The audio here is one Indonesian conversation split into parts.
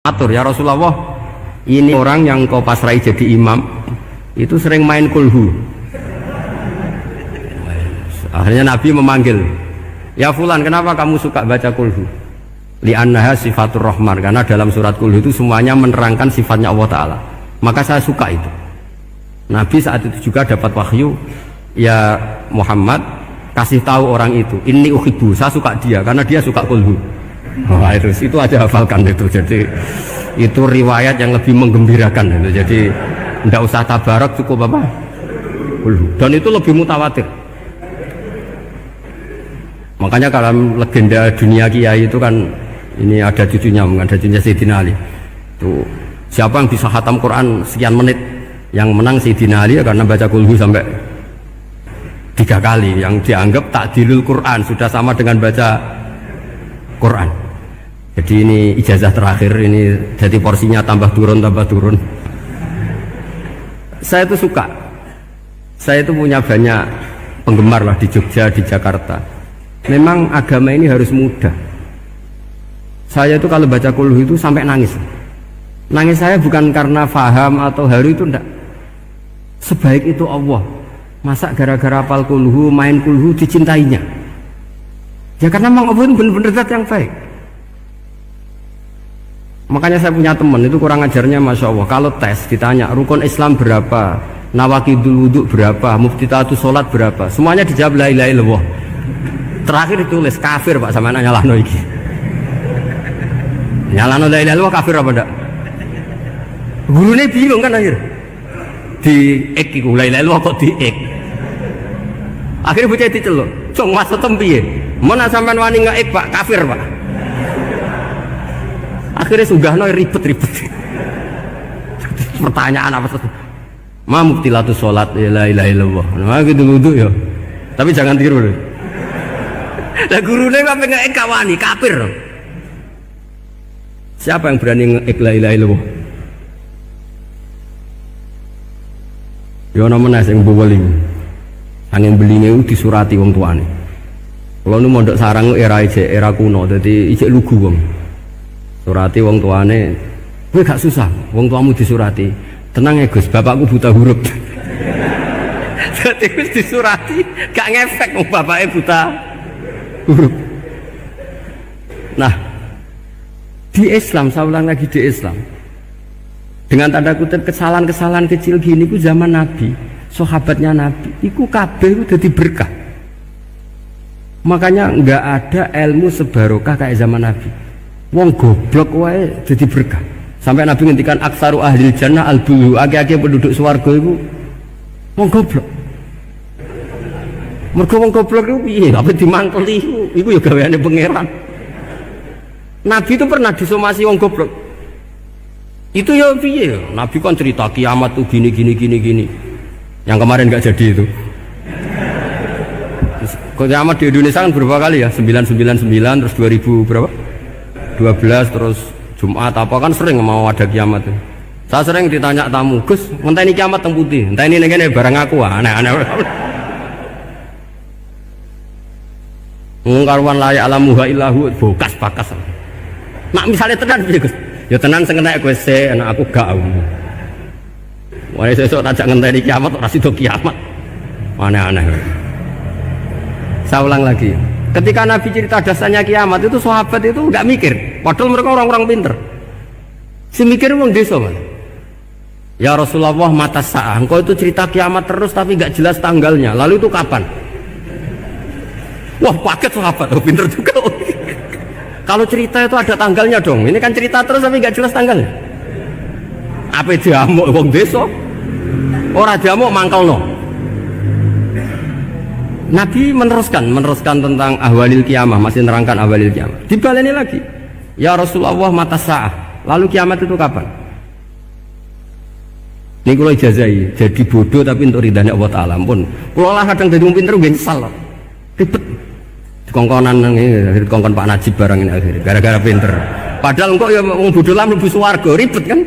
Atur ya Rasulullah, ini orang yang kau pasrai jadi imam itu sering main kulhu. Akhirnya Nabi memanggil, ya Fulan, kenapa kamu suka baca kulhu? Li'annaha sifatur rahman, karena dalam surat kulhu itu semuanya menerangkan sifatnya Allah Ta'ala. Maka saya suka itu. Nabi saat itu juga dapat wahyu, ya Muhammad, kasih tahu orang itu, inni uhibbu, saya suka dia karena dia suka kulhu. Wah, itu aja hafalkan itu. Jadi itu riwayat yang lebih menggembirakan itu. Jadi tidak usah tabarak, cukup apa? Kulhu. Dan itu lebih mutawatir. Makanya kalau legenda dunia kiai itu kan ini ada cucunya Sayyidina Ali. Itu siapa yang bisa khatam Quran sekian menit, yang menang Sayyidina Ali ya, karena baca kulhu sampai 3 kali, yang dianggap takdilul Quran, sudah sama dengan baca Quran. Jadi ini ijazah terakhir, ini jadi porsinya tambah turun. Saya itu suka, saya itu punya banyak penggemar lah di Jogja, di Jakarta. Memang agama ini harus mudah. Saya itu kalau baca kulhu itu sampai nangis. Nangis saya bukan karena faham atau haru, itu enggak. Sebaik itu Allah, masa gara-gara hafal kulhu, main kulhu dicintainya? Ya karena memang Allah itu benar-benar zat yang baik. Makanya saya punya teman itu kurang ajarnya, Masya Allah, kalau tes ditanya rukun Islam berapa, nawakidul wudhu berapa, muftitatus sholat berapa, semuanya dijawab la ilaha illallah. Terakhir ditulis kafir Pak, sama anak nyalano iki. Nyalano la ilaha illallah kafir apa enggak? Gurunya bingung kan akhir. Di ek iku la ilaha illallah kok di ek. Akhirnya bocah diceluk, "Cung mas tetem piye? Mun sampean wani ngek Pak, kafir Pak." Akhirnya sugahno ribet-ribet. Pertanyaan apa tuh? Ma muktilatus sholat la ilaha illallah. Nah gitu wudu ya. Tapi jangan tiru loh. Lah gurune kok ngek kawani kafir. Siapa yang berani ngek la ilaha illallah? Ya ana meneh sing mbuweling. Angin belinge disurati wong tuane. Kalau nu mondok sarang era kuno, jadi ijek lugu wong. Surati wong tuane, kowe gak susah, wong tuamu disurati. Tenang ya Gus, bapakku buta huruf. Jadi Gus disurati, gak ngefek wong bapaknya buta huruf. Nah, di Islam, saya ulang lagi, di Islam, dengan tanda kutip kesalahan-kesalahan kecil gini ku zaman Nabi, sahabatnya Nabi, iku kabeh udah berkah. Makanya nggak ada ilmu sebarokah kayak zaman Nabi. Wong goblok wae jadi berkah. Sampai Nabi ngendikan aksaru ahli jannah al-bulu, ake-ake penduduk swarga iku wong goblok. Mergo wong goblok iku piye? Apa dimangkeli iku ya gaweane pangeran. Nabi itu pernah disomasi wong goblok. Itu ya piye? Nabi kan cerita kiamat tuh gini. Yang kemarin nggak jadi itu. Kiamat di Indonesia kan berapa kali ya? 999 terus 2000 berapa? 12 terus Jumat apa kan sering mau ada kiamat tuh. Saya sering ditanya tamu, Gus, entah ini kiamat yang putih, entah ini barang aku, aneh-aneh. Ngkarwan layak alamuha illahu bokas bakas. Nak misalnya tenan piye Gus? Ya tenan sing kena kowe se, anak aku gak. Wae sesuk tak ngenteni kiamat ora sida kiamat. Aneh-aneh. Saya ulang lagi. Ketika Nabi cerita dasarnya kiamat itu sahabat itu nggak mikir, padahal mereka orang-orang pinter. Si mikir wong desa man. Ya Rasulullah mata sa'ah, engkau itu cerita kiamat terus tapi nggak jelas tanggalnya. Lalu itu kapan? Wah paket sahabat, oh, pinter juga. Kalau cerita itu ada tanggalnya dong. Ini kan cerita terus tapi nggak jelas tanggalnya. Apa diamuk wong desa? Ora diamuk mangkelno. Nabi meneruskan tentang ahwalil kiamah, masih menerangkan ahwalil kiamah. Dibaleni lagi, ya Rasulullah mata sa'ah, lalu kiamat itu kapan? Ini kalau ijazai jadi bodoh tapi untuk ridhanya Allah Ta'ala pun kalau lah kadang jadi pinter gue nyesal ribet dikongkonan Pak Najib barang ini akhirnya gara-gara pinter, padahal kok ya wong bodoh lah mlebu swarga ribet kan,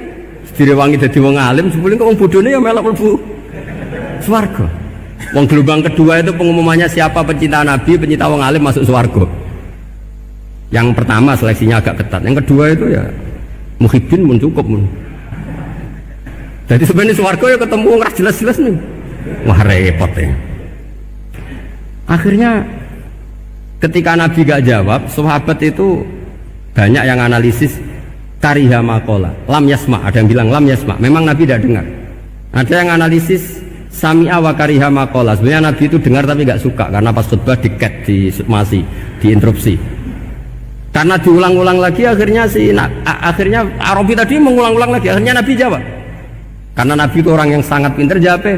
direwangi jadi wong alim sebelum kok wong bodohnya ya melok mlebu swarga. Wong gelombang kedua itu pengumumannya siapa pencinta Nabi, pencinta wong alim masuk swarga. Yang pertama seleksinya agak ketat, yang kedua itu ya Muhibbin mun cukup mun. Jadi sebenarnya swarga ya ketemu ora jelas-jelas nih. Wah repot ya. Akhirnya ketika Nabi gak jawab, sahabat itu banyak yang analisis kariha maqala, lam yasma, ada yang bilang lam yasma, memang Nabi tidak dengar. Ada yang analisis sami'a wa kariha maqala, sebenarnya Nabi itu dengar tapi gak suka karena pas khutbah diket, masih diinterupsi. Karena diulang-ulang lagi akhirnya akhirnya Arabi tadi mengulang-ulang lagi, akhirnya Nabi jawab. Karena Nabi itu orang yang sangat pintar, jawabnya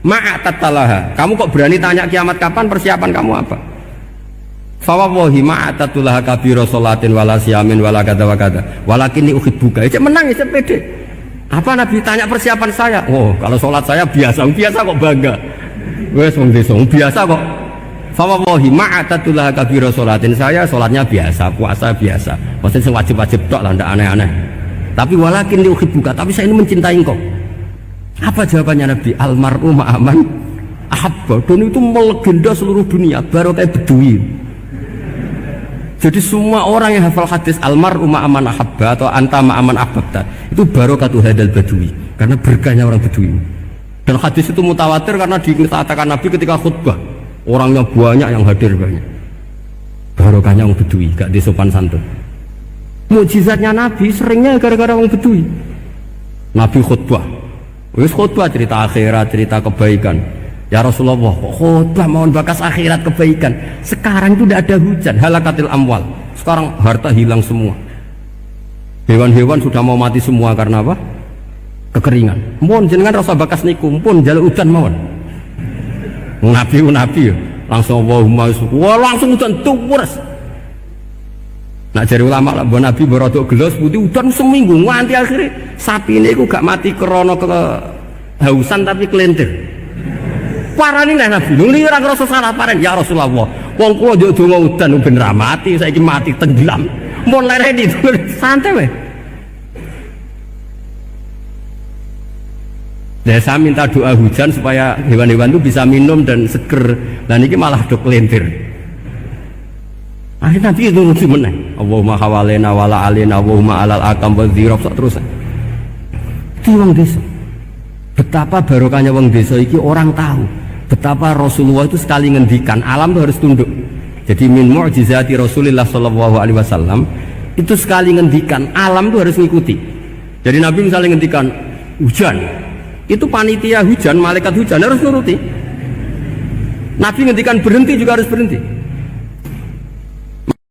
ma'atatalaha, kamu kok berani tanya kiamat kapan, persiapan kamu apa? Fawawahi ma'atatulaha kabiro sholatin wala siyamin wala kata wa kata walakin uhibbuka, itu menang ya pede. Apa Nabi tanya persiapan saya? Oh kalau sholat saya biasa kok bangga, wes wong desa biasa kok. Fawawahi ma'atatulaha kabiro sholatin, saya sholatnya biasa, puasa biasa, maksudnya wajib-wajib tok lah, ndak aneh-aneh. Tapi walakin uhibbuka, tapi saya ini mencintai engkau. Apa jawabannya Nabi? Almar'u ma'aman ahabba, dan itu melegenda seluruh dunia, baru kayak Bedui. Jadi semua orang yang hafal hadis almar'u ma'aman ahabba atau anta ma'aman ahbabta, itu barokatuh hadal Badui, karena berkahnya orang Bedui. Dan hadis itu mutawatir karena dikatakan Nabi ketika khutbah, orangnya banyak yang hadir banyak. Barokahnya orang Bedui, gak disopan santun. Mukjizatnya Nabi seringnya gara-gara orang Bedui. Nabi khutbah, wis khutbah cerita akhirat, cerita kebaikan. Ya Rasulullah, khutbah mohon bakas akhirat kebaikan. Sekarang itu tidak ada hujan, halakatil amwal. Sekarang harta hilang semua. Hewan-hewan sudah mau mati semua karena apa? Kekeringan. Mohon jenengan rasa bakas niku, pun jaluk hujan mohon. Nabi langsung Allahumma wah langsung hujan tuwres. Nak jari ulama lah, Nabi berodok gelas putih hujan seminggu nganti akhirnya sapi ini gak mati krono kehausan tapi kelentir. Parani lah Nabi, ini orang rasa salah paren. Ya Rasulullah, wong kula yo donga udan ben ra mati, saiki mati tenggelam. Mun lereni santai weh. Nah, saya minta doa hujan supaya hewan-hewan itu bisa minum dan seger. Dan ini malah dok kelentir. Akhirnya Nabi itu lucu meneh. Allahumma hawalena wala alena Allahumma alal akam wa dzirab terus. Itu wong desa. Betapa barokahnya wong desa iki orang tahu. Betapa Rasulullah itu sekali ngendikan alam itu harus tunduk. Jadi min mu'jizati Rasulullah sallallahu alaihi wasallam itu sekali ngendikan alam itu harus ngikuti. Jadi Nabi misalnya ngendikan hujan, itu panitia hujan, malaikat hujan harus nuruti. Nabi ngendikan berhenti juga harus berhenti.